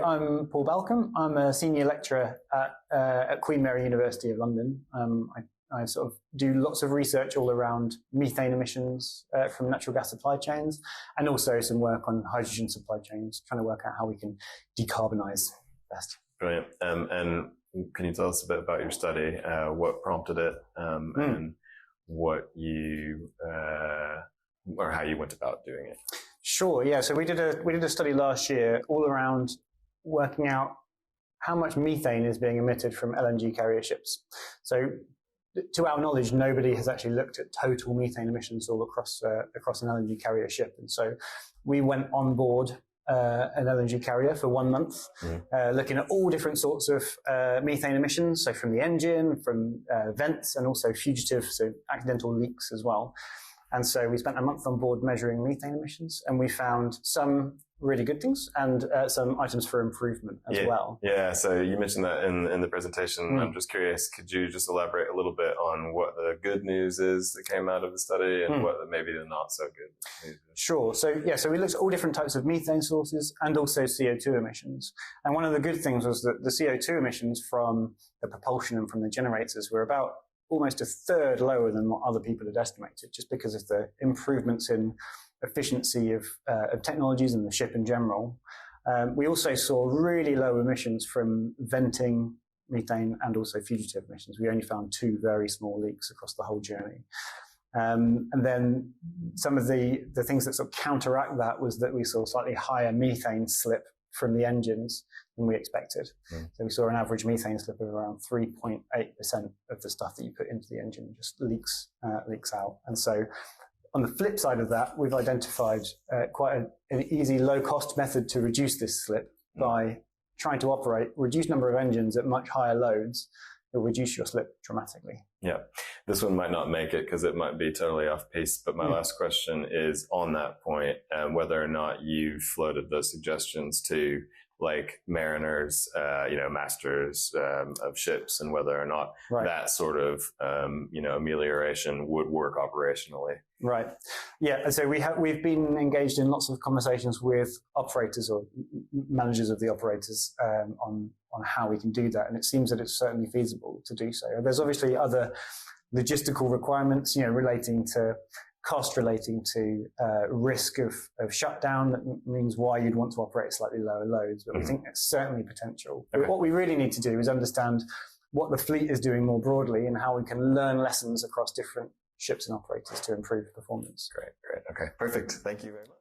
I'm Paul Balcombe. I'm a senior lecturer at Queen Mary University of London. I sort of do lots of research all around methane emissions from natural gas supply chains, and also some work on hydrogen supply chains, trying to work out how we can decarbonize best. Brilliant. And can you tell us a bit about your study, what prompted it, and what you or how you went about doing it? Sure. Yeah. So we did a study last year all around working out how much methane is being emitted from LNG carrier ships. So, to our knowledge, nobody has actually looked at total methane emissions all across an LNG carrier ship. And so, we went on board an LNG carrier for 1 month, looking at all different sorts of methane emissions. So, from the engine, from vents, and also fugitive, so accidental leaks as well. And so we spent a month on board measuring methane emissions, and we found some really good things and some items for improvement as well. Yeah, so you mentioned that in the presentation. I'm just curious, could you just elaborate a little bit on what the good news is that came out of the study and what maybe the not so good news is? Sure. So we looked at all different types of methane sources and also CO2 emissions. And one of the good things was that the CO2 emissions from the propulsion and from the generators were about almost a third lower than what other people had estimated, just because of the improvements in efficiency of technologies and the ship in general. We also saw really low emissions from venting methane and also fugitive emissions. We only found 2 very small leaks across the whole journey. And then some of the things that sort of counteract that was that we saw slightly higher methane slip from the engines than we expected. So we saw an average methane slip of around 3.8% of the stuff that you put into the engine just leaks out. And so on the flip side of that, we've identified quite an easy, low-cost method to reduce this slip by trying to operate reduced number of engines at much higher loads. It'll reduce your slip dramatically. Yeah, this one might not make it because it might be totally off piece, but my last question is on that point, whether or not you floated those suggestions to like mariners, masters of ships, and whether or not that sort of, amelioration would work operationally. Right. Yeah. And so we've been engaged in lots of conversations with operators or managers of the operators on how we can do that. And it seems that it's certainly feasible to do so. There's obviously other logistical requirements, relating to cost, relating to risk of shutdown. That means why you'd want to operate slightly lower loads. But we think there's certainly potential. Okay. But what we really need to do is understand what the fleet is doing more broadly and how we can learn lessons across different ships and operators to improve performance. Great. Okay, perfect. Thank you very much.